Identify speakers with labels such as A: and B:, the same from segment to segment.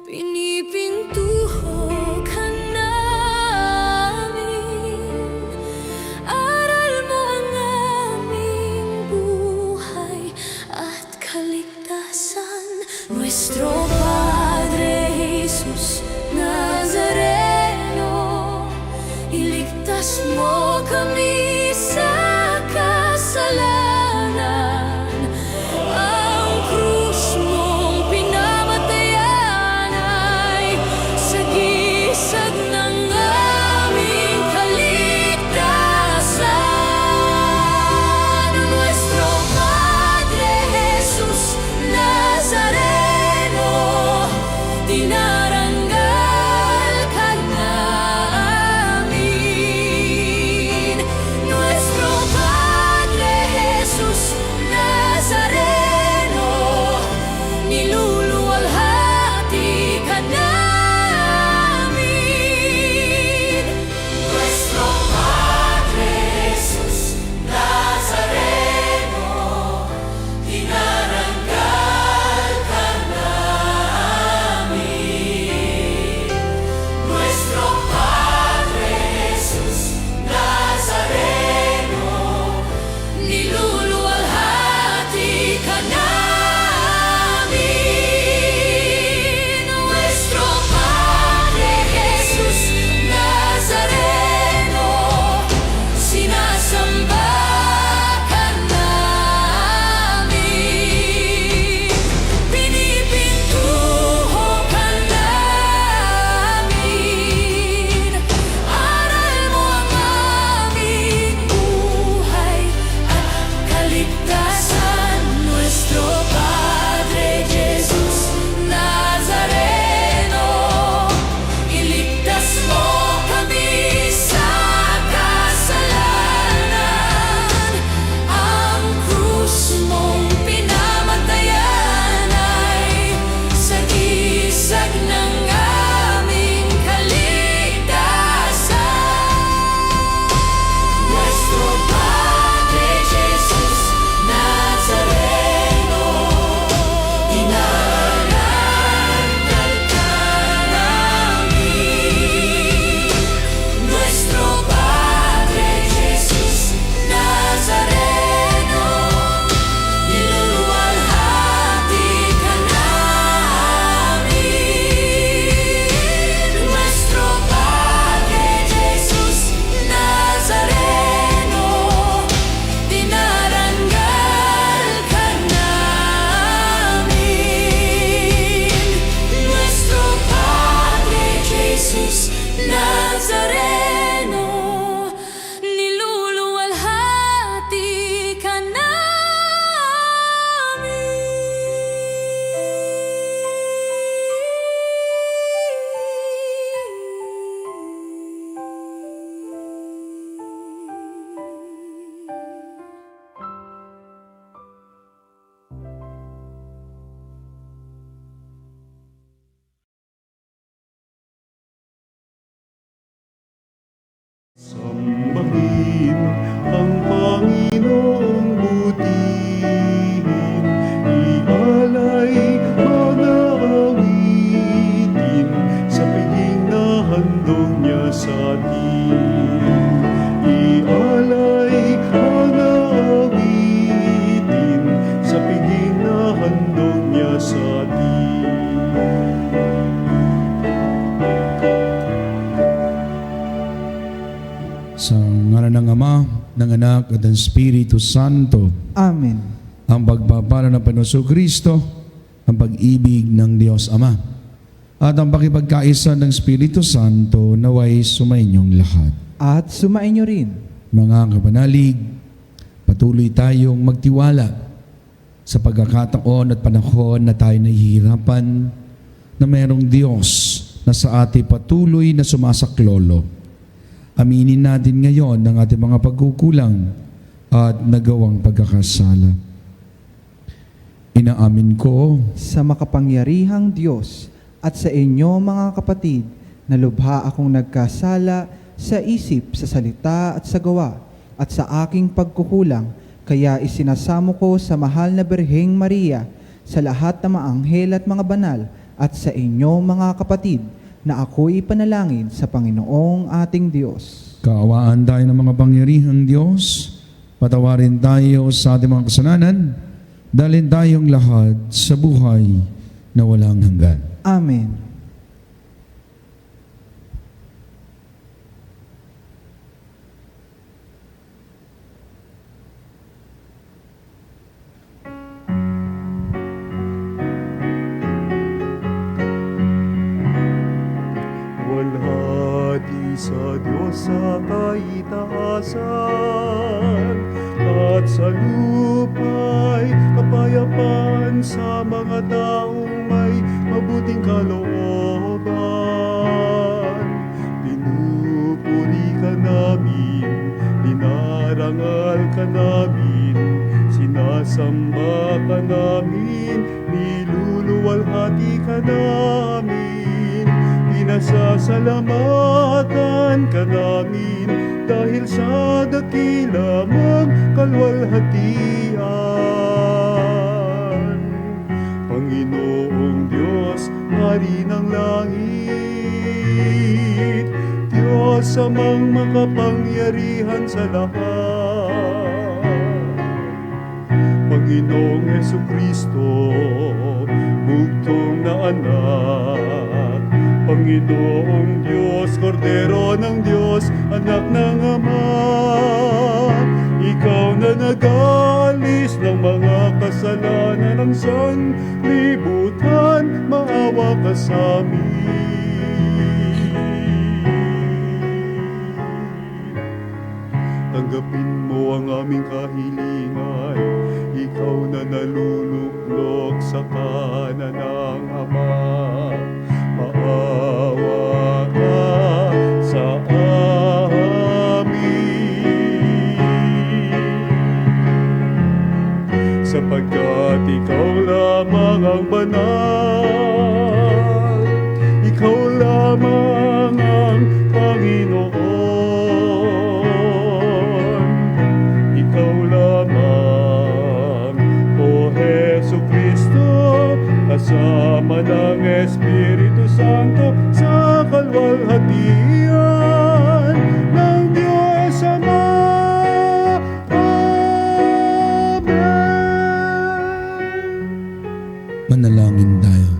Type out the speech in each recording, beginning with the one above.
A: Pinipintuho ka namin, aral mo ang aming buhay at kaligtasan. Nuestro Padre Jesus Nazareno, iligtas mo kami sa kasalanan. Ang krus mong pinamatayan ay sagisag ng aming kaligtasan. Nuestro Padre Jesus Nazareno, dinarangal ka namin. Nuestro Padre Jesus Nazareno, niluluwalhati ka namin. Nuestro Padre Jesus Nazareno, dinarangal ka namin. Nuestro Padre Jesus Nazareno, niluluwalhati ka namin. Nuestro Padre Jesus Nazareno, sinasamba ka namin. Pinipintuho ka namin, aral mo ang aming buhay at kaligtasan. Nuestro Padre Jesus Nazareno, iligtas mo kami sa kasalanan. Ang krus mong pinamatayan ay sagisag ng aming kaligtasan. Nuestro Padre Jesus Nazareno, dinarangal ka namin. Nuestro Padre Jesus Nazareno, niluluwalhati ka namin. Nuestro Padre Jesus Nazareno, dinarangal ka namin. Nuestro Padre Jesus Nazareno, niluluwalhati ka
B: Sambahin ang Panginoong butihin, ialay mga awitin sa piging na handog niya sa atin. Ialay mga awitin sa piging na handog niya sa atin.
C: Sa ngalan ng Ama, ng Anak, at ng Espiritu Santo.
D: Amen.
C: Ang pagpapala ng Panginoon Kristo, ang pag-ibig ng Diyos Ama, at ang pakipagkaisa ng Espiritu Santo naway sumainyong lahat.
D: At sumainyo rin.
C: Mga kapanalig, patuloy tayong magtiwala sa pagkakataon at panahon na tayo nahihirapan na mayroong Diyos na sa ating patuloy na sumasaklolo. Aminin natin ngayon ang ating mga pagkukulang at nagawang pagkakasala. Inaamin ko
D: Sa makapangyarihang Diyos at sa inyo mga kapatid, na lubha akong nagkasala sa isip, sa salita at sa gawa, at sa aking pagkukulang, kaya isinasamo ko sa mahal na Birheng Maria, sa lahat ng mga anghel at mga banal, at sa inyo mga kapatid na ako'y panalangin sa Panginoong ating Diyos.
C: Kaawaan tayo ng mga pangyarihang Diyos, patawarin tayo sa ating mga kasalanan, dalhin tayong lahat sa buhay na walang hanggan.
D: Amen.
B: Walhati sa Diyos sa kaitaasan, at sa lupa'y kapayapaan sa mga taong may mabuting kalooban. Pinupuri ka namin, dinarangal ka namin, sinasamba ka namin, niluluwalhati ka namin, pinasasalamatan ka namin dahil sa dakila mong kalwalhatian. Panginoong Diyos, Hari ng langit, Diyos amang makapangyarihan sa lahat. Panginoong Hesukristo, bugtong na anak, Panginoong Diyos, Kordero ng Diyos, anak ng Ama, ikaw na nag-aalis ng mga kasalanan ng sanlibutan, maawa ka sa amin. Tanggapin mo ang aming kahilingan, ikaw na naluluklok sa kanan ng Ama. Maawa ka sa amin, sapagkat ikaw lamang ang banal, ikaw lamang ang Panginoon, ikaw lamang, O Hesukristo, kasama ng Espiritu Santo sa kalwalhatian ng Diyos Ama. Amen.
C: Manalangin tayo.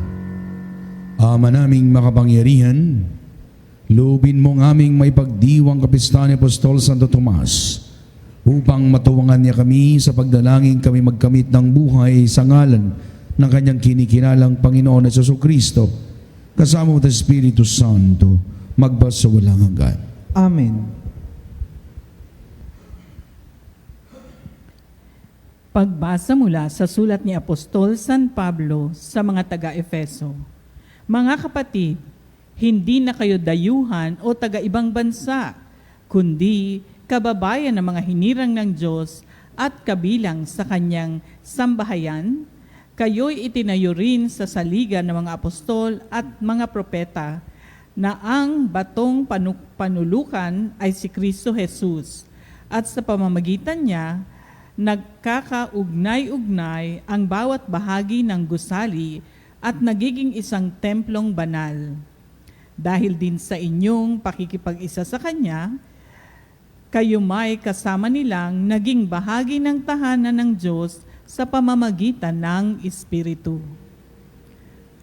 C: Ama naming makapangyarihan, loobin mong aming may pagdiwang kapistahan ni Apostol Santo Tomas upang matuwangan niya kami sa pagdalangin kami magkamit ng buhay sa ngalan ng kanyang kinikinalang Panginoon na Jesucristo, kasama mo sa Espiritu Santo, magbasa walang hanggan.
D: Amen.
E: Pagbasa mula sa sulat ni Apostol San Pablo sa mga taga-Efeso. Mga kapatid, hindi na kayo dayuhan o taga-ibang bansa, kundi kababayan ng mga hinirang ng Diyos at kabilang sa kanyang sambahayan. Kayo'y itinayo rin sa saligan ng mga apostol at mga propeta na ang batong panulukan ay si Kristo Jesus, at sa pamamagitan niya, nagkakaugnay-ugnay ang bawat bahagi ng gusali at nagiging isang templong banal. Dahil din sa inyong pakikipag-isa sa Kanya, kayo may kasama nilang naging bahagi ng tahanan ng Diyos sa pamamagitan ng Espiritu.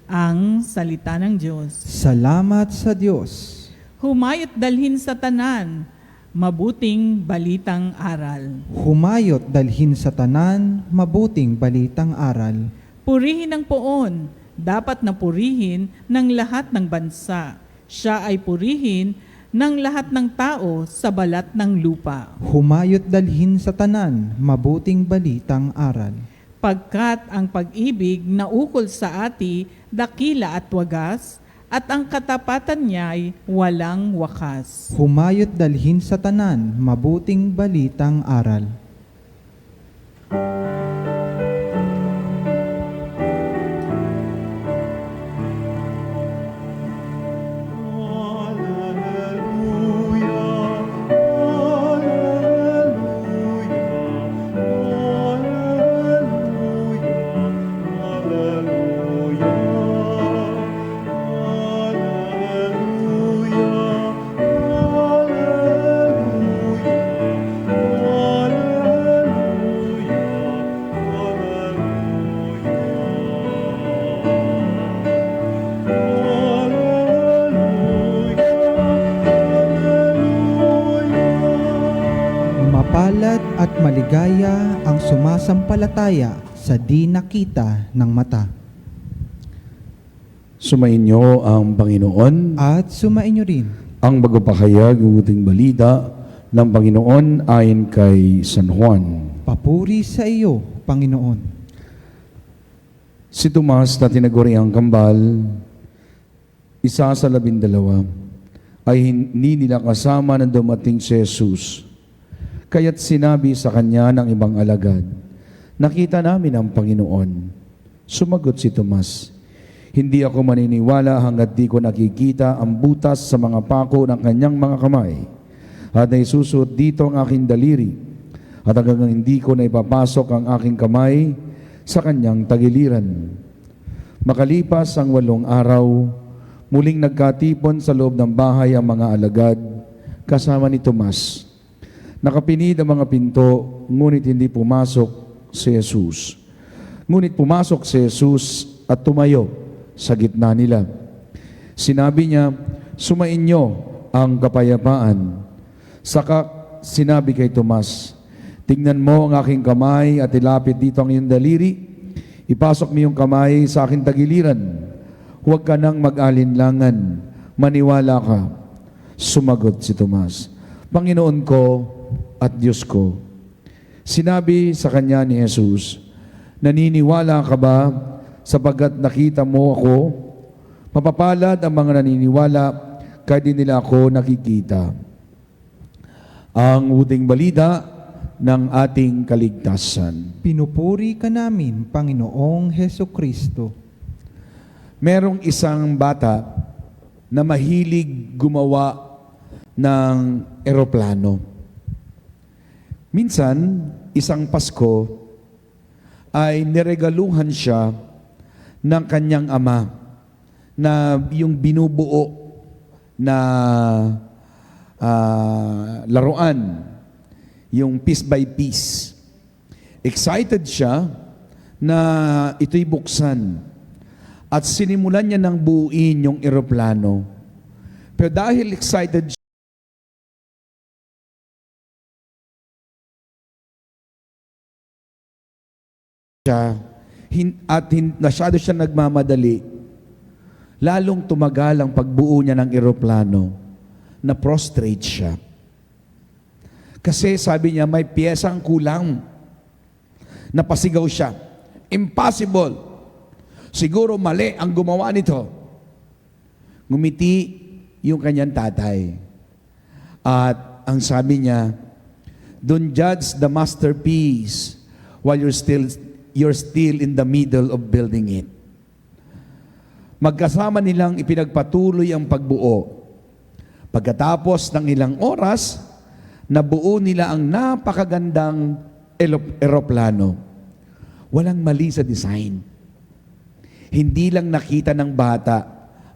E: Ang salita ng Diyos.
D: Salamat sa Diyos.
E: Humayot dalhin sa tanan, mabuting balitang aral.
D: Humayot dalhin sa tanan, mabuting balitang aral.
E: Purihin ang poon, dapat na purihin ng lahat ng bansa. Siya ay purihin ng lahat ng tao sa balat ng lupa.
D: Humayot dalhin sa tanan, mabuting balitang aral.
E: Pagkat ang pag-ibig na ukol sa ati, dakila at wagas, at ang katapatan niya'y walang wakas.
D: Humayot dalhin sa tanan, mabuting balitang aral. maligaya ang sumasampalataya sa di nakita ng mata.
C: Sumainyo ang Panginoon.
D: At sumainyo rin.
C: Ang magpapahayag ng uting balita ng Panginoon ayon kay San Juan.
D: Papuri sa iyo, Panginoon.
C: Si Tomas na tinaguriang kambal, isa sa 12, ay hindi nila kasama na dumating si Jesus. Kaya't sinabi sa kanya ng ibang alagad, "Nakita namin ang Panginoon." Sumagot si Tomas, "Hindi ako maniniwala hanggat di ko nakikita ang butas sa mga pako ng kanyang mga kamay at naisusot dito ang aking daliri at hanggang hindi ko na ipapasok ang aking kamay sa kanyang tagiliran." Makalipas ang 8 araw, muling nagkatipon sa loob ng bahay ang mga alagad kasama ni Tomas. Nakapinid ang mga pinto, ngunit hindi pumasok si Jesus. Ngunit pumasok si Jesus at tumayo sa gitna nila. Sinabi niya, "Sumainyo ang kapayapaan." Saka sinabi kay Tomas, "Tingnan mo ang aking kamay at ilapit dito ang iyong daliri. Ipasok mo yung kamay sa aking tagiliran. Huwag ka nang mag-alinlangan. Maniwala ka." Sumagot si Tomas, "Panginoon ko at Diyos ko." Sinabi sa kanya ni Jesus, "Naniniwala ka ba sapagkat nakita mo ako? Mapapalad ang mga naniniwala kahit di nila ako nakikita." Ang uting balita ng ating kaligtasan.
D: Pinupuri ka namin, Panginoong Heso Kristo.
C: Merong isang bata na mahilig gumawa ng eroplano. Minsan, isang Pasko ay niregaluhan siya ng kanyang ama na yung binubuo na laruan, yung piece by piece. Excited siya na ito'y buksan at sinimulan niya ng buuin yung eroplano. Pero dahil excited siya at masyado siya nagmamadali, lalong tumagal ang pagbuo niya ng eroplano na prostrate siya. Kasi sabi niya may piyesang kulang. Napasigaw siya, "Impossible! Siguro mali ang gumawa nito." Ngumiti yung kanyang tatay. At ang sabi niya, "Don't judge the masterpiece while you're still in the middle of building it." Magkasama nilang ipinagpatuloy ang pagbuo. Pagkatapos ng ilang oras, nabuo nila ang napakagandang eroplano. Walang mali sa design. Hindi lang nakita ng bata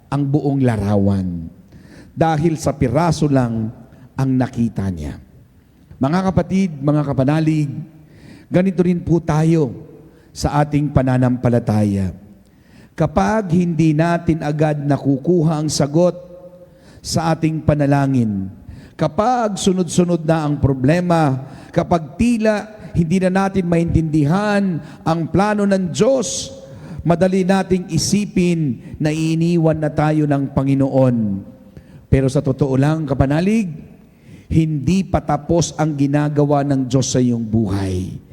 C: ang buong larawan dahil sa piraso lang ang nakita niya. Mga kapatid, mga kapanalig, ganito rin po tayo sa ating pananampalataya. Kapag hindi natin agad nakukuha ang sagot sa ating panalangin, kapag sunod-sunod na ang problema, kapag tila hindi na natin maintindihan ang plano ng Diyos, madali nating isipin na iniwan na tayo ng Panginoon. Pero sa totoo lang, kapanalig, hindi pa tapos ang ginagawa ng Diyos sa iyong buhay.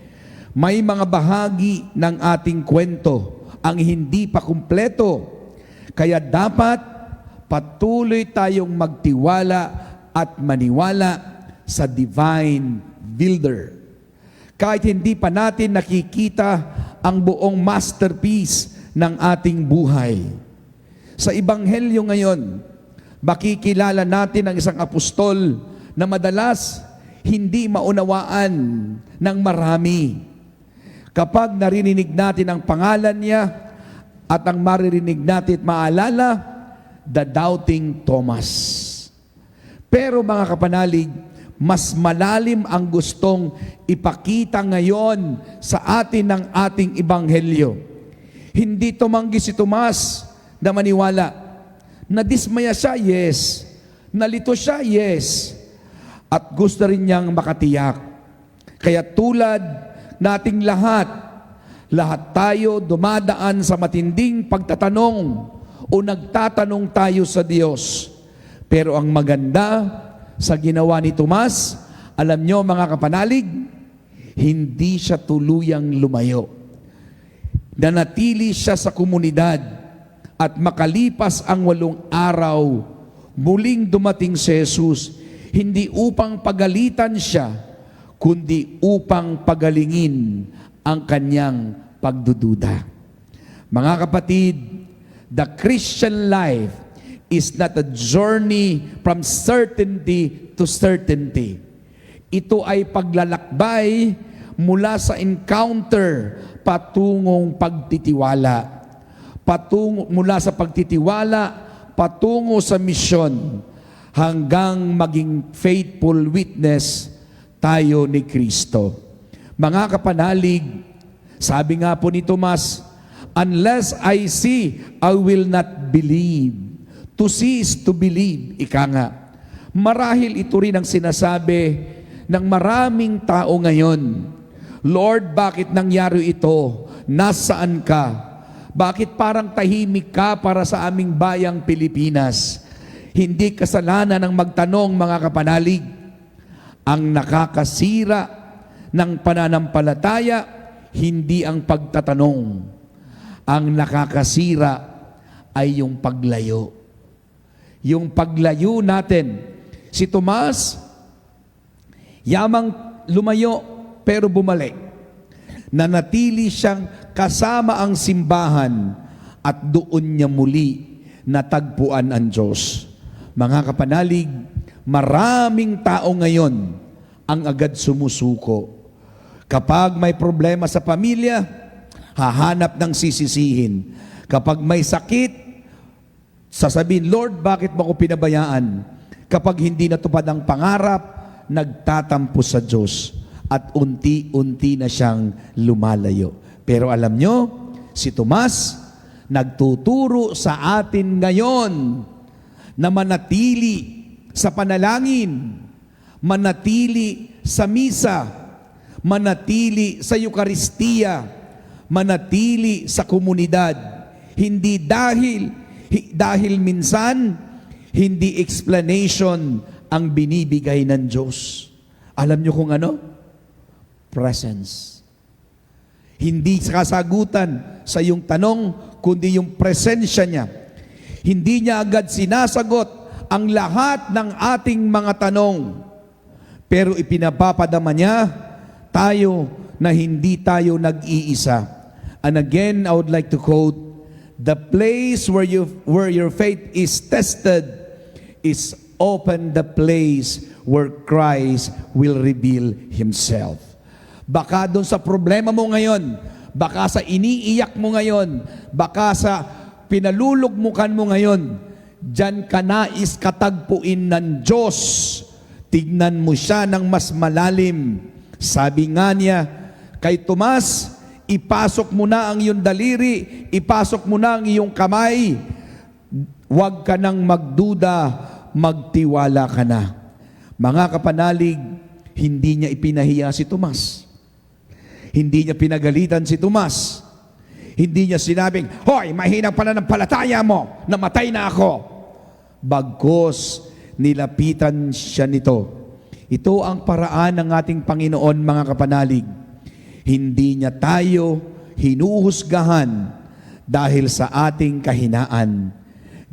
C: May mga bahagi ng ating kwento ang hindi pa kumpleto. Kaya dapat patuloy tayong magtiwala at maniwala sa divine builder. Kahit hindi pa natin nakikita ang buong masterpiece ng ating buhay. Sa Ebanghelyo ngayon, makikilala natin ang isang apostol na madalas hindi maunawaan ng marami. Kapag narinig natin ang pangalan niya at ang maririnig natin at maalala, the doubting Thomas. Pero mga kapanalig, mas malalim ang gustong ipakita ngayon sa atin ng ating Ebanghelyo. Hindi tumanggi si Tomas na maniwala. Nadismaya siya, yes. Nalito siya, yes. At gusto rin niyang makatiyak. Kaya tulad nating lahat tayo dumadaan sa matinding pagtatanong o nagtatanong tayo sa Diyos. Pero ang maganda sa ginawa ni Tomas, alam nyo mga kapanalig, hindi siya tuluyang lumayo. Nanatili siya sa komunidad at makalipas ang 8 araw, muling dumating si Jesus, hindi upang pagalitan siya, kundi upang pagalingin ang kanyang pagdududa. Mga kapatid, the Christian life is not a journey from certainty to certainty. Ito ay paglalakbay mula sa encounter patungong pagtitiwala. Mula sa pagtitiwala patungo sa misyon hanggang maging faithful witness tayo ni Kristo. Mga kapanalig, sabi nga po ni Tomas, unless I see, I will not believe. To see is to believe, ika nga. Marahil ito rin ang sinasabi ng maraming tao ngayon. Lord, bakit nangyari ito? Nasaan ka? Bakit parang tahimik ka para sa aming bayang Pilipinas? Hindi kasalanan ng magtanong, mga kapanalig. Ang nakakasira ng pananampalataya, hindi ang pagtatanong. Ang nakakasira ay yung paglayo. Yung paglayo natin. Si Tomas, yamang lumayo pero bumalik. Nanatili siyang kasama ang simbahan at doon niya muli natagpuan ang Diyos. Mga kapanalig, maraming tao ngayon ang agad sumusuko. Kapag may problema sa pamilya, hahanap ng sisisihin. Kapag may sakit, sasabihin, Lord, bakit mo ko pinabayaan? Kapag hindi natupad ang pangarap, nagtatampo sa Diyos at unti-unti na siyang lumalayo. Pero alam nyo, si Tomas nagtuturo sa atin ngayon na manatili sa panalangin, manatili sa misa, manatili sa Eukaristiya, manatili sa komunidad. Hindi dahil minsan, hindi explanation ang binibigay ng Diyos. Alam nyo kung ano? Presence. Hindi kasagutan sa iyong tanong, kundi yung presensya niya. Hindi niya agad sinasagot ang lahat ng ating mga tanong. Pero ipinapapadama niya tayo na hindi tayo nag-iisa. And again, I would like to quote, the place where your faith is tested is often the place where Christ will reveal Himself. Baka doon sa problema mo ngayon, baka sa iniiyak mo ngayon, baka sa pinalulugmukan mo ngayon, diyan ka nais katagpuin ng Diyos. Tignan mo siya ng mas malalim. Sabi nga niya kay Tomas, ipasok mo na ang iyong daliri, ipasok mo na ang iyong kamay. Huwag ka nang magduda, magtiwala ka na. Mga kapanalig, hindi niya ipinahiya si Tomas. Hindi niya pinagalitan si Tomas. Hindi niya sinabing, hoy, mahinang pananampalataya mo, namatay na ako. Bagkus, nilapitan siya nito. Ito ang paraan ng ating Panginoon, mga kapanalig. Hindi niya tayo hinuhusgahan dahil sa ating kahinaan.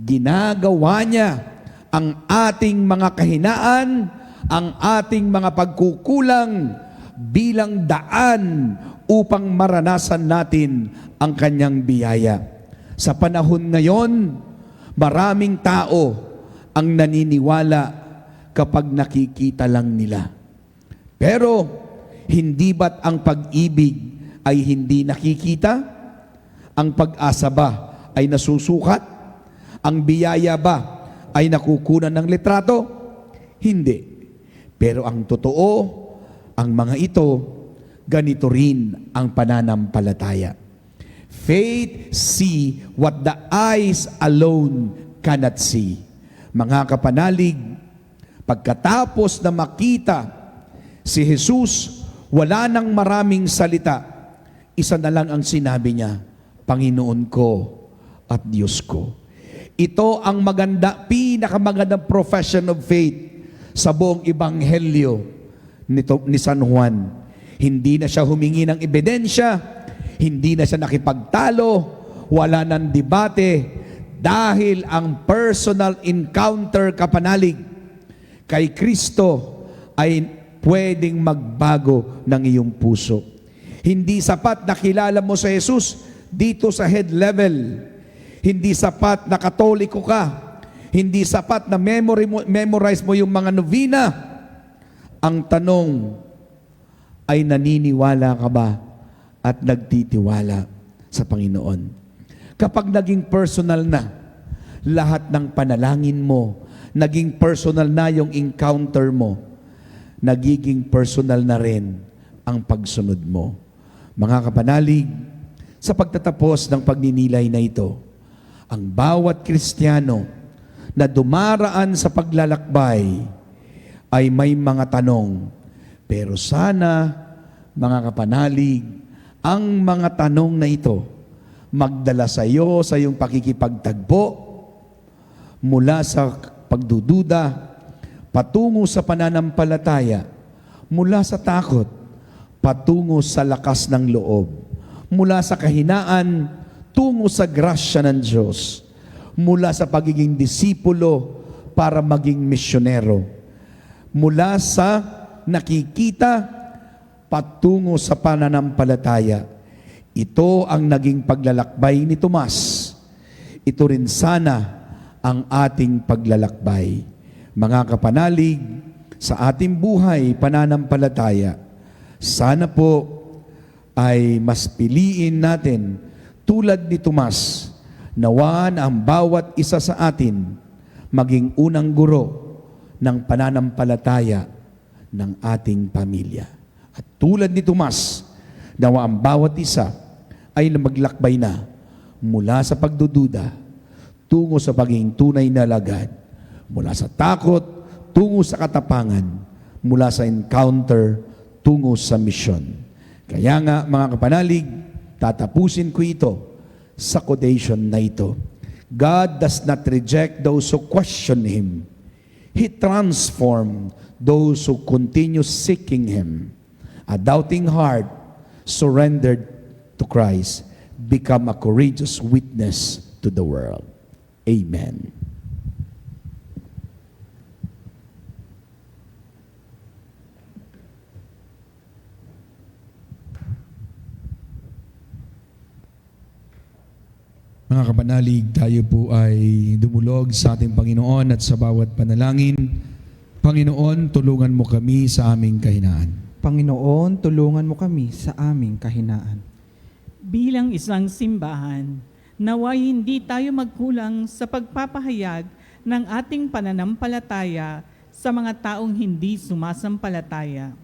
C: Ginagawa niya ang ating mga kahinaan, ang ating mga pagkukulang bilang daan upang maranasan natin ang kanyang biyaya. Sa panahon ngayon, maraming tao ang naniniwala kapag nakikita lang nila. Pero, hindi ba't ang pag-ibig ay hindi nakikita? Ang pag-asa ba ay nasusukat? Ang biyaya ba ay nakukunan ng litrato? Hindi. Pero ang totoo, ang mga ito, ganito rin ang pananampalataya. Faith see what the eyes alone cannot see. Mga kapanalig, pagkatapos na makita si Jesus Wala nang maraming salita. Isa na lang ang sinabi niya, Panginoon ko at Diyos ko. Ito ang pinakamagandang profession of faith sa buong ebanghelyo ni San Juan. Hindi na siya humingi ng ebidensya, hindi na siya nakipagtalo, wala nang debate, dahil ang personal encounter kapanalig kay Kristo ay pwedeng magbago ng iyong puso. Hindi sapat na kilala mo sa Jesus dito sa head level. Hindi sapat na Katoliko ka. Hindi sapat na memorize mo yung mga novena. Ang tanong ay naniniwala ka ba at nagtitiwala sa Panginoon? Kapag naging personal na lahat ng panalangin mo, naging personal na yung encounter mo, nagiging personal na rin ang pagsunod mo. Mga kapanalig, sa pagtatapos ng pagninilay na ito, ang bawat Kristiyano na dumaraan sa paglalakbay ay may mga tanong. Pero sana, mga kapanalig, ang mga tanong na ito magdala sa iyo sa iyong pakikipagtagpo mula sa pagdududa patungo sa pananampalataya, mula sa takot patungo sa lakas ng loob, mula sa kahinaan tungo sa grasya ng Diyos, mula sa pagiging disipulo para maging misyonero, mula sa nakikita patungo sa pananampalataya. Ito ang naging paglalakbay ni Tomas. Ito rin sana ang ating paglalakbay. Mga kapanalig, sa ating buhay pananampalataya, sana po ay mas piliin natin tulad ni Tomas, nawa ang bawat isa sa atin maging unang guro ng pananampalataya ng ating pamilya. At tulad ni Tomas, nawa ang bawat isa ay maglakbay na mula sa pagdududa tungo sa pagiging tunay na alagad, mula sa takot tungo sa katapangan, mula sa encounter tungo sa misyon. Kaya nga mga kapanalig, tatapusin ko ito sa quotation na ito. God does not reject those who question Him. He transforms those who continue seeking Him. A doubting heart surrendered to Christ become a courageous witness to the world. Amen. Mga kapanalig, tayo po ay dumulog sa ating Panginoon at sa bawat panalangin. Panginoon, tulungan mo kami sa aming kahinaan.
D: Panginoon, tulungan mo kami sa aming kahinaan.
E: Bilang isang simbahan, naway hindi tayo magkulang sa pagpapahayag ng ating pananampalataya sa mga taong hindi sumasampalataya.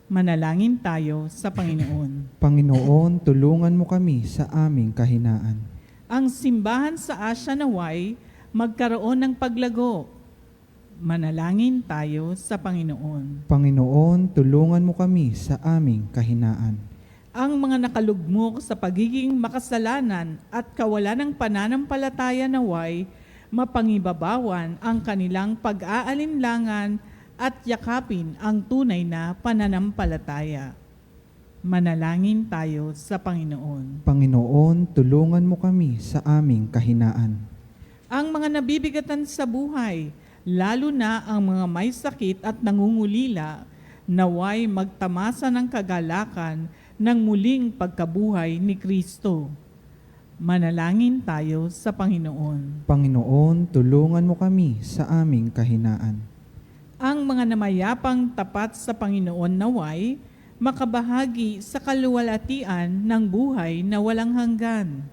E: Manalangin tayo sa Panginoon.
D: Panginoon, tulungan mo kami sa aming kahinaan.
E: Ang simbahan sa Asya naway magkaroon ng paglago. Manalangin tayo sa Panginoon.
D: Panginoon, tulungan mo kami sa aming kahinaan.
E: Ang mga nakalugmok sa pagiging makasalanan at kawalan ng pananampalataya naway mapangibabawan ang kanilang pag-aalinlangan at yakapin ang tunay na pananampalataya. Manalangin tayo sa Panginoon.
D: Panginoon, tulungan mo kami sa aming kahinaan.
E: Ang mga nabibigatan sa buhay, lalo na ang mga may sakit at nangungulila, naway magtamasa ng kagalakan ng muling pagkabuhay ni Kristo. Manalangin tayo sa Panginoon.
D: Panginoon, tulungan mo kami sa aming kahinaan.
E: Ang mga namayapang tapat sa Panginoon naway makabahagi sa kaluwalhatian ng buhay na walang hanggan.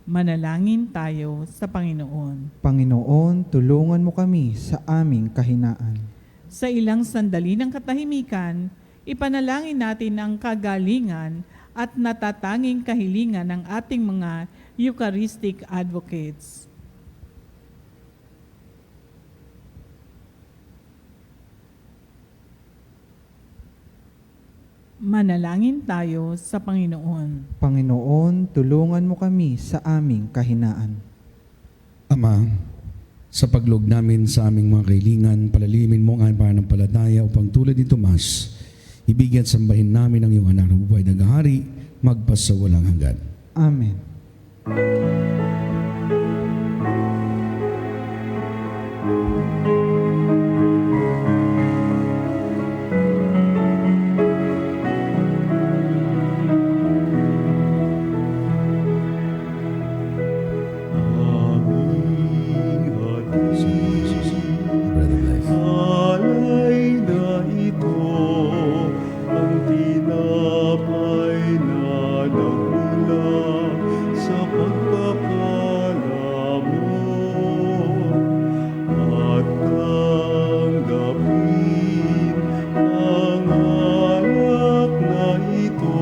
E: Manalangin tayo sa Panginoon.
D: Panginoon, tulungan mo kami sa aming kahinaan.
E: Sa ilang sandali ng katahimikan, ipanalangin natin ang kagalingan at natatanging kahilingan ng ating mga Eucharistic advocates. Manalangin tayo sa Panginoon.
D: Panginoon, tulungan mo kami sa aming kahinaan.
C: Ama, sa paglog namin sa aming mga kailingan, palalimin mo ang aming pananampalataya upang tulad ni Tomas, ibigyan at sambahin namin ang iyong anak na buhay na gahari, magpasawalang hanggan.
D: Amen.
B: Aming
C: Bread of life.
B: alay na ito, ang tinapay na nagmula sa pagpapala mo. At tanggapin ang alak na ito,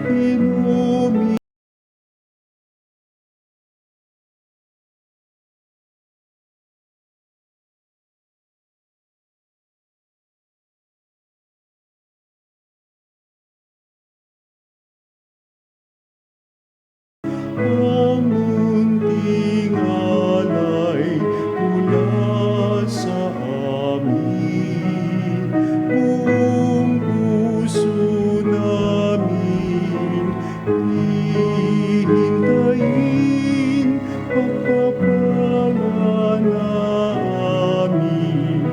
B: inumin ang munting alay mula sa amin. Buong puso namin hihintayin pagpapala na aming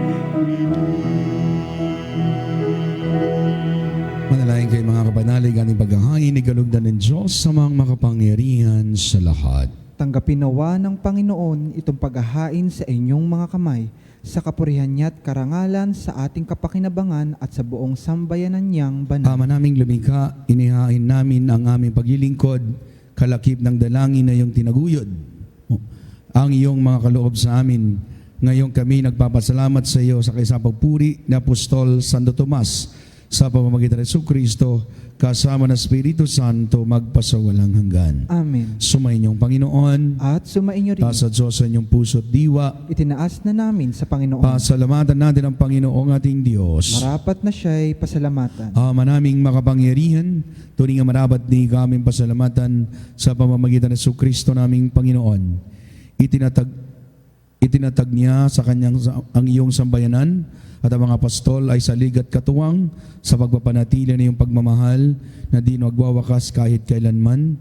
C: Manalangin kayo mga kapanalig, ating paghahangin, igalugdan ng Diyos sa mga makapangyarihan sa lahat.
D: Tanggapin nawa ng Panginoon itong paghahain sa inyong mga kamay, sa kapurihan niya at karangalan sa ating kapakinabangan at sa buong sambayanan niyang banal.
C: Ama naming lumikha, inihain namin ang aming paglilingkod, kalakip ng dalangin na iyong tinaguyod. Ang iyong mga kaloob sa amin, ngayon kami nagpapasalamat sa iyo sa kaisapagpuri ni Apostol Santo Tomas, sa pamamagitan ng Jesucristo, kasama ng Espiritu Santo, magpasawalang hanggan.
D: Amen.
C: Sumayin niyong Panginoon,
D: At sumainyo rin,
C: taas at Diyos sa inyong puso at diwa.
D: itinaas na namin sa Panginoon.
C: Pasalamatan natin ang Panginoong ating Diyos.
D: Marapat na siya'y pasalamatan.
C: Ama naming makapangyarihan, turing nga marapat ni kaming pasalamatan sa pamamagitan ng Jesucristo naming Panginoon. Itinatag niya sa kanyang ang iyong sambayanan at ang mga apostol ay salig at katuwang sa pagpapanatili ng iyong pagmamahal na di magwawakas kahit kailanman.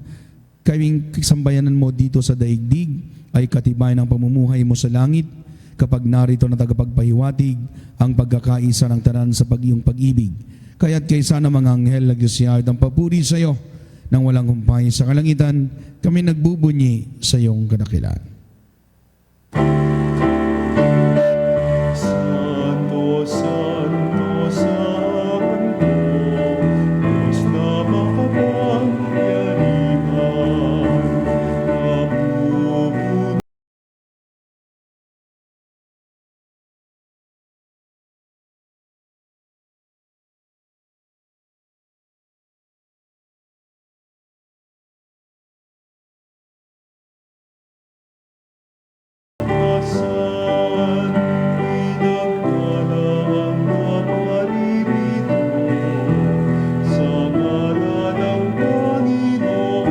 C: Kaming sambayanan mo dito sa daigdig ay katibayan ng pamumuhay mo sa langit kapag narito na tagapagpahiwatig ang pagkakaisa ng tanan sa iyong pag-ibig. Kaya't kaysa ng mga anghel nagsisiyahid ang papuri sa iyo nang walang humpay sa kalangitan, kami nagbubunyi sa iyong kadakilaan.
B: Santo, Santo, Santo, Diyos na makapangyarihan, napupuno Saan pinagkalaan na paririto sa ngalan ng Panginoon.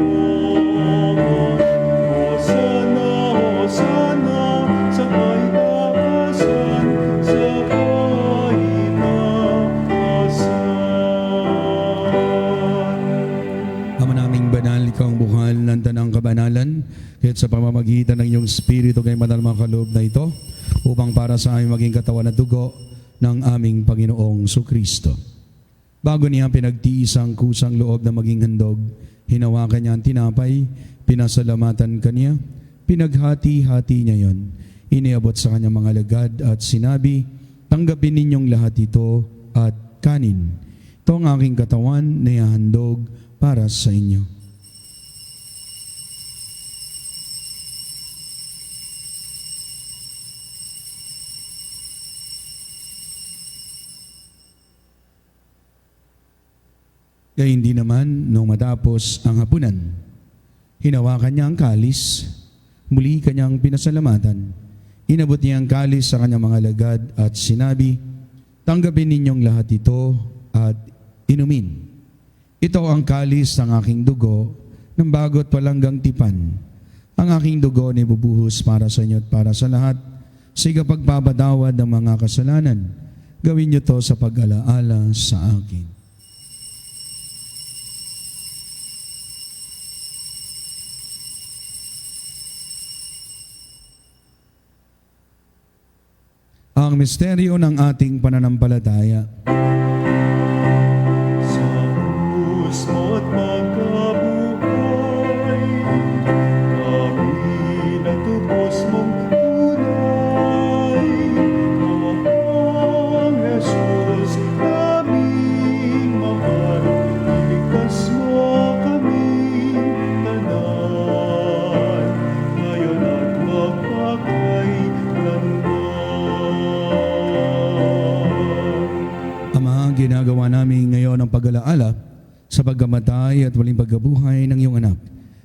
B: Hosana, Hosana, sa kaitaasan, sa kaitaasan.
C: Ama naming banal, ikaw ang buhal ng tanang kabanalan, kaya't sa pamamagitan ng iyong Espiritu kay manal mga kaloob na ito, upang para sa aming maging katawan at dugo ng aming Panginoong Jesucristo. Bago niya pinagtiis ang kusang loob na maging handog, hinawakan niya ang tinapay, pinasalamatan kaniya, pinaghati-hati niya yon, iniabot sa kanyang mga alagad at sinabi, tanggapin ninyong lahat ito at kanin. Ito ang aking katawan na ihahandog para sa inyo. Kaya hindi naman nung matapos ang hapunan, hinawakan niya ang kalis, muli kanyang pinasalamatan. Inabot niya ang kalis sa kanyang mga alagad at sinabi, tanggapin ninyong lahat ito at Inumin. Ito ang kalis ng aking dugo ng bago't palanggang tipan. Ang aking dugo ni bubuhos para sa inyo at para sa lahat. Sa pagpapatawad ng mga kasalanan, gawin niyo to sa pag-alaala sa akin. Ang misteryo ng ating pananampalataya.
B: Sa krus mo't pagkabuhay, kami natubos mong tunay. Mahal Jesus, aming mahal, iligtas mo kami tanan, ngayon at magpakailanman.
C: Ama, ginagawa namin ngayon ang pag-alaala sa pagkamatay at waling pagkabuhay ng iyong anak.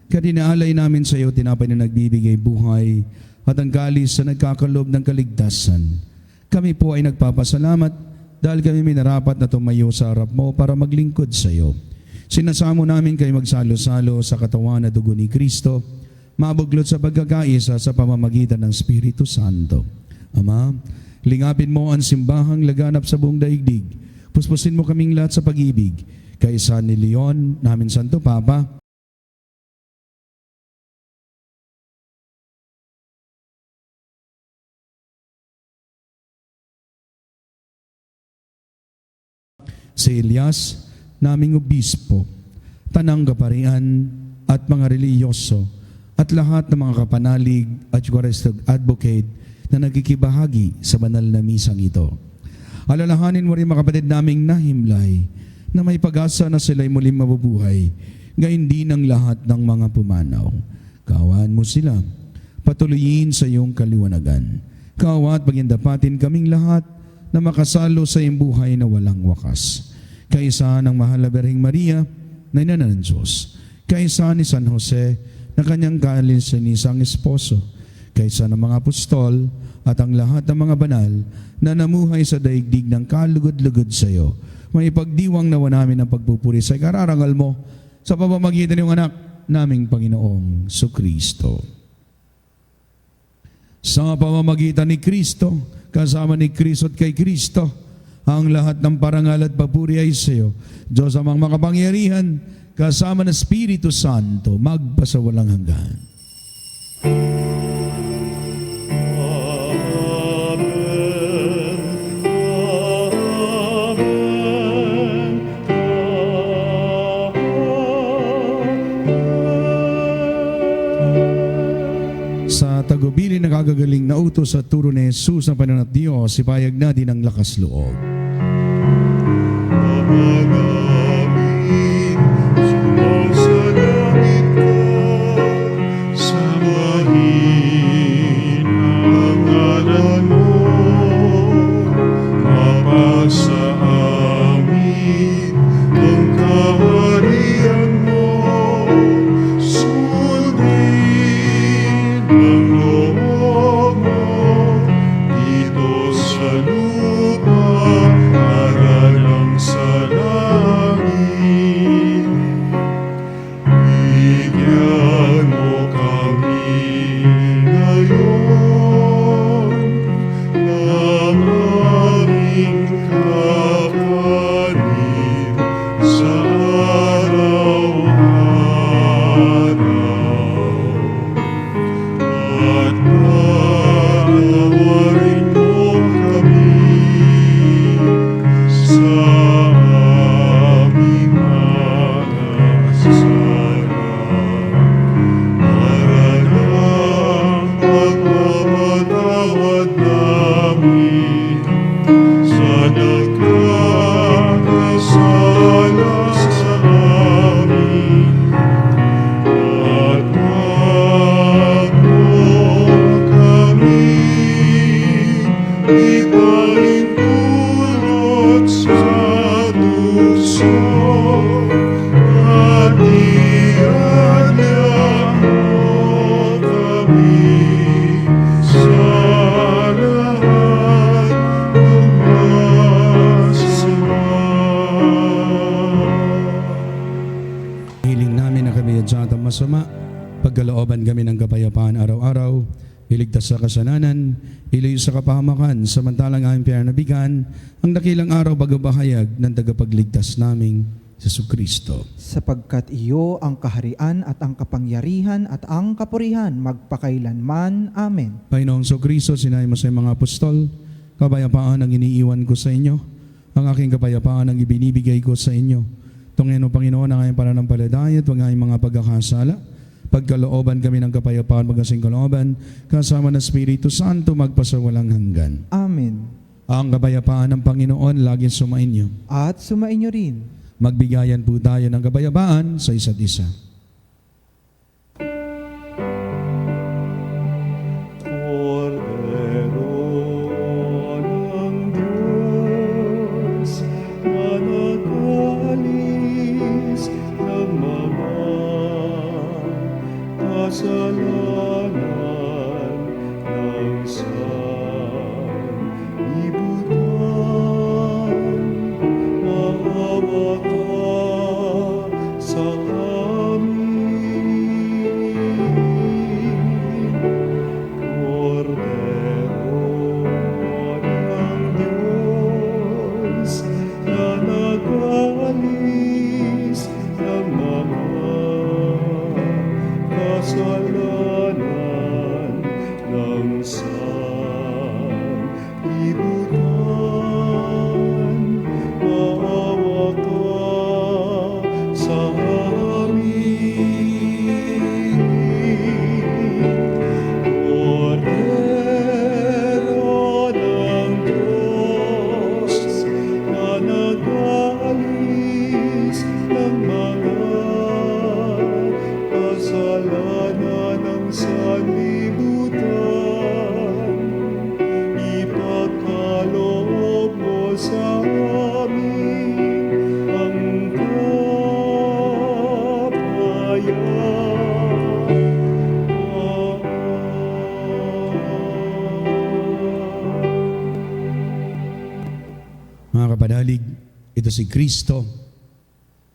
C: Kaya dinaalay namin sa iyo tinapay na nagbibigay buhay at ang kalis na nagkakalob ng kaligtasan. Kami po ay nagpapasalamat dahil kami minarapat na tumayo sa harap mo para maglingkod sa iyo. Sinasamo namin kayo magsalo-salo sa katawan at dugo ni Kristo, mabuglot sa pagkakaisa sa pamamagitan ng Espiritu Santo. Ama, lingapin mo ang simbahang laganap sa buong daigdig. Puspusin mo kaming lahat sa pag-ibig. Kaysa ni Leon, namin Santo Papa, si Elias, naming obispo, tanang kaparian at mga reliyoso, at lahat ng mga kapanalig at Eucharistic advocate na nagkikibahagi sa banal na misang ito. Alalahanin mo rin mga kapatid naming nahimlay na may pag-asa na sila'y muling mabubuhay, gayon din ang lahat ng mga pumanaw. Kaawaan mo sila, patuloyin sa iyong kaliwanagan. Kaawa at pagindapatin kaming lahat na makasalo sa iyong buhay na walang wakas. Kaisa ng mahal na Birheng Maria, na ina ng Diyos. Kaisa ni San Jose, na kanyang kaalisanisang esposo. Kaisa ng mga apostol at ang lahat ng mga banal na namuhay sa daigdig ng kalugod-lugod sa iyo. May pagdiwang nawa namin ang pagpupuri sa kararangal mo sa pamamagitan ng anak naming Panginoong Sukristo. Sa pamamagitan ni Kristo, kasama ni Kristo at kay Kristo, ang lahat ng parangal at papuri ay sa iyo. Diyos amang makapangyarihan, kasama ng Espiritu Santo, magpasawalang hanggan. Sa tagubilin na kagagaling na utos at turo ni Jesus na Panginoon at Diyos, ipayag natin ang lakas loob.
B: Ama namin, sumasalangit ka, sambahin ang ngalan mo, mapasa amin ang kaharian mo, sundin ang loob mo, dito sa lupa, para lang sa lahat.
C: Pagkalooban kami ng kapayapaan araw-araw, iligtas sa kasalanan, ilayo sa kapahamakan, samantalang aming pinanabigan, ang dakilang araw bagabahayag ng tagapagligtas naming Jesucristo.
D: Sapagkat iyo ang kaharian at ang kapangyarihan at ang kapurihan magpakailanman. Amen.
C: Panginoong Kristo, sinabi mo sa mga apostol, kapayapaan ang iniiwan ko sa inyo, ang aking kapayapaan ang ibinibigay ko sa inyo. Tungin o Panginoon ang aming pananampalataya at ang aming mga pagkakasala. Pagkalooban kami ng kapayapaan magasing kalooban, kasama ng Espiritu Santo magpasawalang hanggan.
D: Amen.
C: Ang kapayapaan ng Panginoon laging sumainyo.
D: At sumainyo rin.
C: Magbigayan po tayo ng kapayapaan sa isa't isa.
B: Cordero ng Diyos, na nag-alis ng mga kasalanan ng sanlibutan, maawa ka sa amin. Cordero ng Diyos, na nag-alis ng mga kasalanan ng sanlibutan, maawa ka sa amin. Cordero ng Diyos, na nag-alis ng mga kasalanan ng sanlibutan, ipagkaloob mo sa amin ang kapayapaan.
C: Mga kapanalig, ito si Kristo,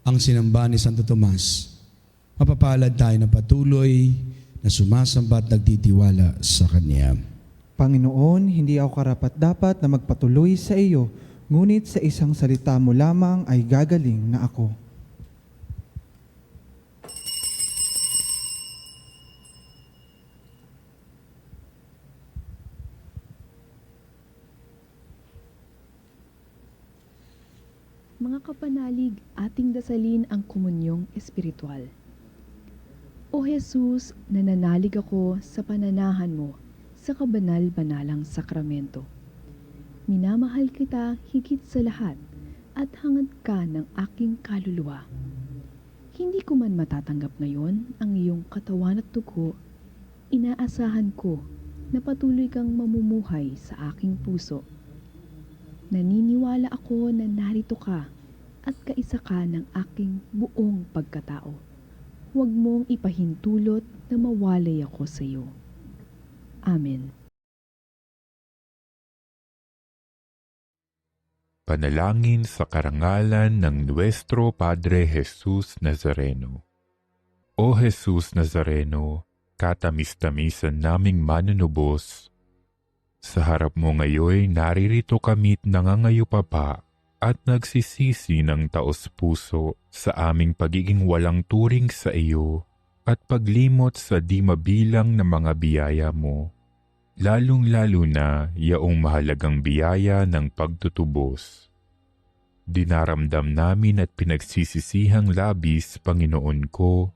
C: ang sinamba ni Santo Tomas. Mapapalad tayo na patuloy na sumasamba at nagtitiwala sa Kanya.
D: Panginoon, hindi ako karapat-dapat na magpatuloy sa iyo, ngunit sa isang salita mo lamang ay gagaling na ako.
F: Mga kapanalig, ating dasalin ang komunyong espiritual. O Jesus, nananalig ako sa pananahan mo sa kabanal-banalang sakramento. Minamahal kita higit sa lahat at hangad ka ng aking kaluluwa. Hindi ko man matatanggap ngayon ang iyong katawan at dugo, inaasahan ko na patuloy kang mamumuhay sa aking puso. Naniniwala ako na narito ka at kaisa ka ng aking buong pagkatao. Huwag mong ipahintulot na mawalay ako sa iyo. Amen.
G: Panalangin sa karangalan ng Nuestro Padre Jesus Nazareno. O Jesus Nazareno, katamis-tamisan naming manunubos, sa harap mo ngayon naririto kami't nangangayupapa at nagsisisi ng taos-puso sa aming pagiging walang turing sa iyo at paglimot sa di mabilang na mga biyaya mo, lalong-lalo na yaong mahalagang biyaya ng pagtutubos. Dinaramdam namin at pinagsisisihang labis, Panginoon ko,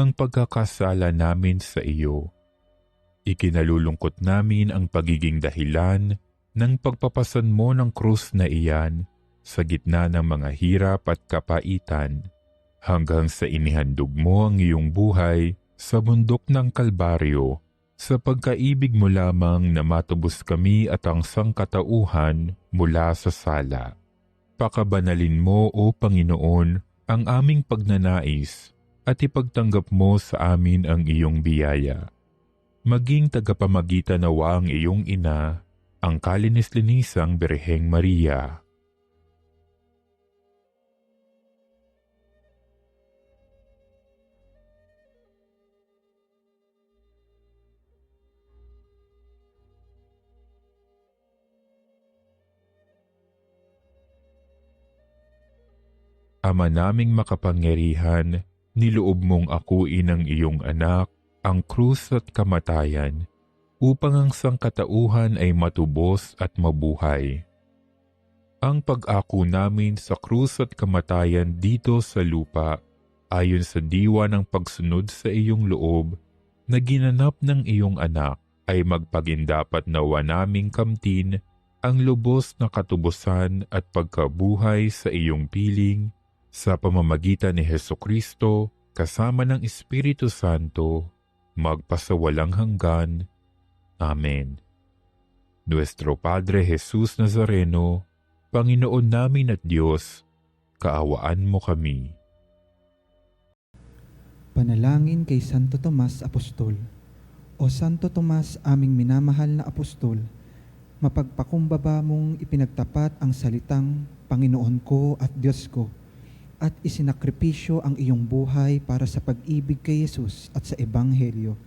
G: ang pagkakasala namin sa iyo. Ikinalulungkot namin ang pagiging dahilan ng pagpapasan mo ng krus na iyan sa gitna ng mga hirap at kapaitan, hanggang sa inihandog mo ang iyong buhay sa bundok ng Kalbaryo, sa pagkaibig mo lamang na matubos kami at ang sangkatauhan mula sa sala. Pakabanalin mo, O Panginoon, ang aming pagnanais at ipagtanggap mo sa amin ang iyong biyaya. Maging tagapamagitan nawa ang iyong ina, ang kalinis-linisang Birheng Maria. Ama naming makapangyarihan, niloob mong akuin ang iyong anak, ang krus at kamatayan, upang ang sangkatauhan ay matubos at mabuhay. Ang pag-ako namin sa krus at kamatayan dito sa lupa, ayon sa diwa ng pagsunod sa iyong loob, na ginanap ng iyong anak, ay magpagindapat nawa naming kamtin ang lubos na katubusan at pagkabuhay sa iyong piling, sa pamamagitan ni Hesukristo, kasama ng Espiritu Santo, magpasawalang hanggan. Amen. Nuestro Padre Jesus Nazareno, Panginoon namin at Diyos, kaawaan mo kami.
D: Panalangin kay Santo Tomas Apostol. O Santo Tomas, aming minamahal na apostol, mapagpakumbaba mong ipinagtapat ang salitang Panginoon ko at Diyos ko, at isinakripisyo ang iyong buhay para sa pag-ibig kay Jesus at sa Ebanghelyo.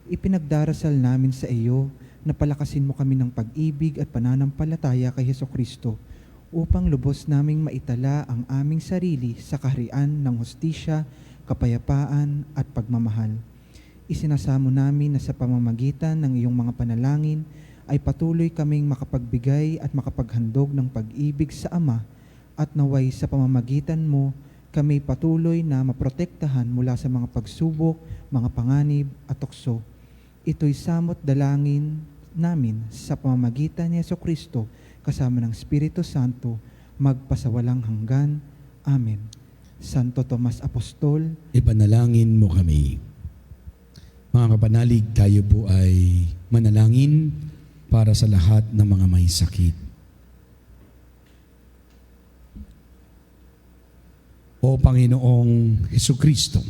D: Ipinagdarasal namin sa iyo na palakasin mo kami ng pag-ibig at pananampalataya kay Hesukristo upang lubos naming maitala ang aming sarili sa kaharian ng hustisya, kapayapaan at pagmamahal. Isinasamo namin na sa pamamagitan ng iyong mga panalangin ay patuloy kaming makapagbigay at makapaghandog ng pag-ibig sa Ama, at naway sa pamamagitan mo, kami patuloy na maprotektahan mula sa mga pagsubok, mga panganib at tukso. Ito'y samot dalangin namin sa pamamagitan ni Jesucristo kasama ng Espiritu Santo, magpasawalang hanggan. Amen. Santo Tomas Apostol,
C: Ipanalangin mo kami. Mga kapanalig, tayo po ay manalangin para sa lahat ng mga may sakit. O Panginoong Hesukristo,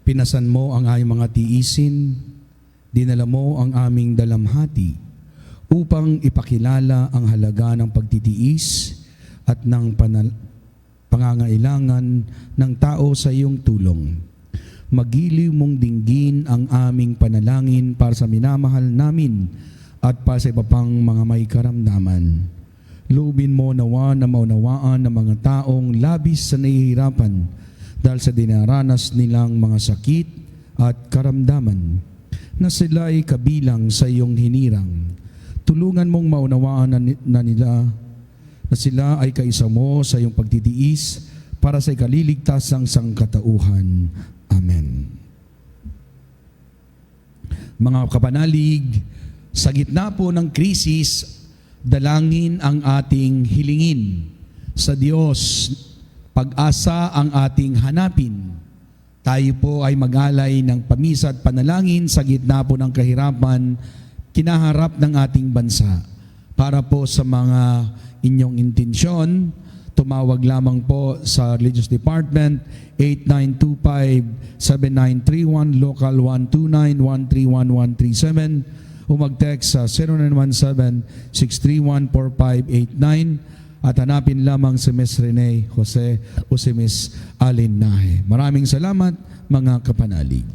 C: pinasan mo ang aming mga tiisin, dinala mo ang aming dalamhati upang ipakilala ang halaga ng pagtitiis at ng pangangailangan ng tao sa iyong tulong. Magiliw mong dinggin ang aming panalangin para sa minamahal namin at para sa iba pang mga may karamdaman. Loobin mo nawa na maunawaan ng mga taong labis sa nahihirapan dahil sa dinaranas nilang mga sakit at karamdaman, na sila ay kabilang sa iyong hinirang. Tulungan mong maunawaan na nila na sila ay kaisa mo sa iyong pagtitiis para sa ikaliligtasang sangkatauhan. Amen. Mga kapanalig, sa gitna po ng krisis, dalangin ang ating hilingin. Sa Diyos, pag-asa ang ating hanapin. Tayo po ay mag-alay ng pamisa at panalangin sa gitna po ng kahirapan kinaharap ng ating bansa. Para po sa mga inyong intensyon, tumawag lamang po sa Religious Department 8925-7931, local 129-131-137, o mag-text sa 0917-631-4589 at hanapin lamang si Ms. Rene Jose o si Ms. Alin Nahe. Maraming salamat, mga kapanalig.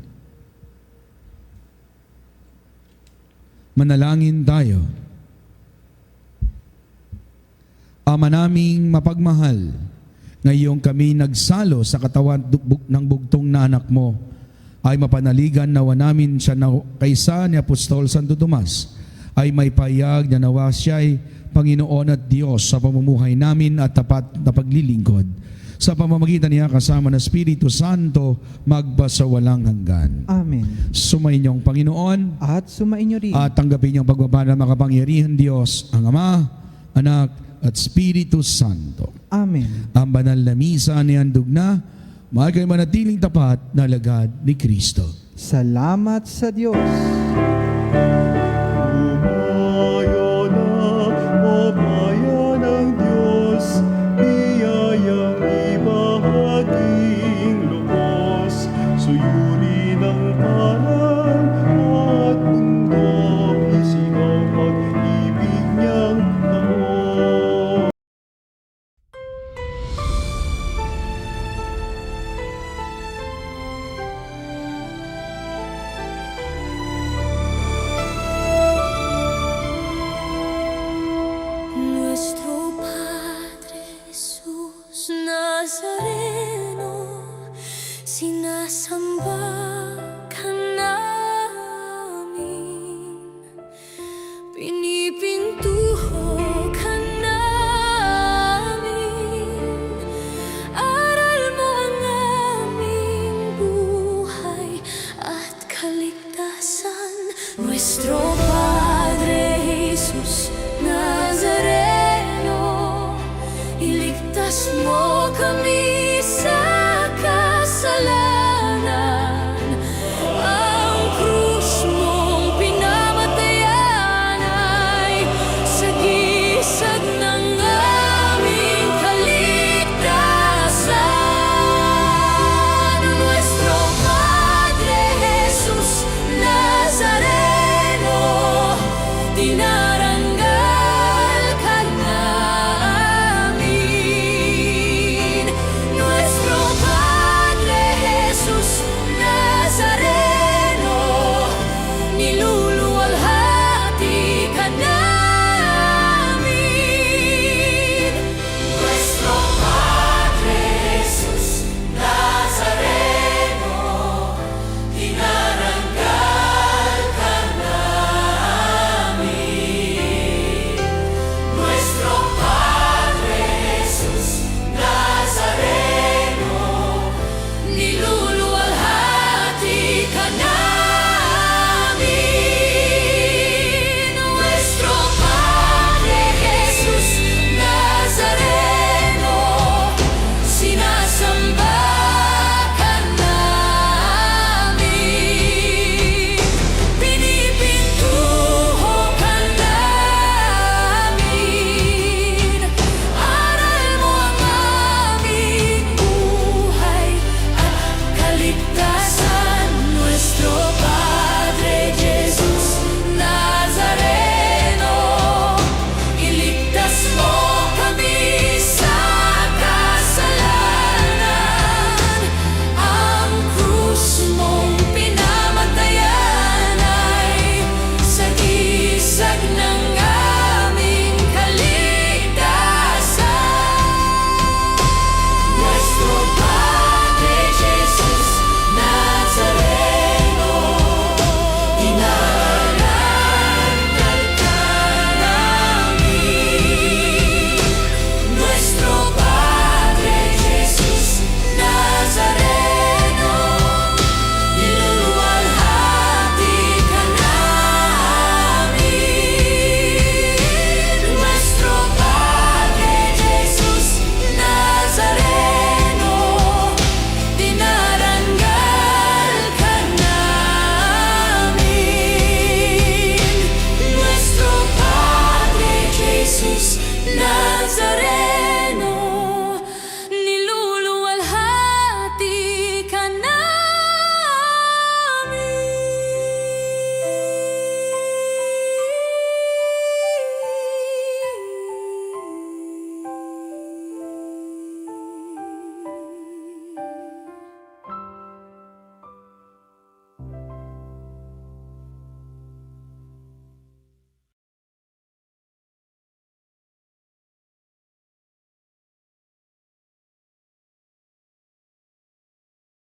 C: Manalangin tayo. Ama naming mapagmahal, ngayong kami nagsalo sa katawan ng bugtong na anak mo, ay mapanaligan nawa namin siya na kaysa ni Apostol Santo Tomas, ay may payag na nawa siya'y Panginoon at Diyos sa pamumuhay namin at tapat na paglilingkod. Sa pamamagitan niya kasama ng Espiritu Santo, magpasawalang hanggan.
D: Amen.
C: Sumainyong Panginoon
D: At sumainyo rin.
C: at tanggapin niyong pagbaba ng makapangyarihan Diyos, ang Ama, Anak, at Espiritu Santo.
D: Amen.
C: Ang banal na misa ni handog na, mahal kayo manatiling tapat na alagad ni Kristo.
D: Salamat sa Diyos.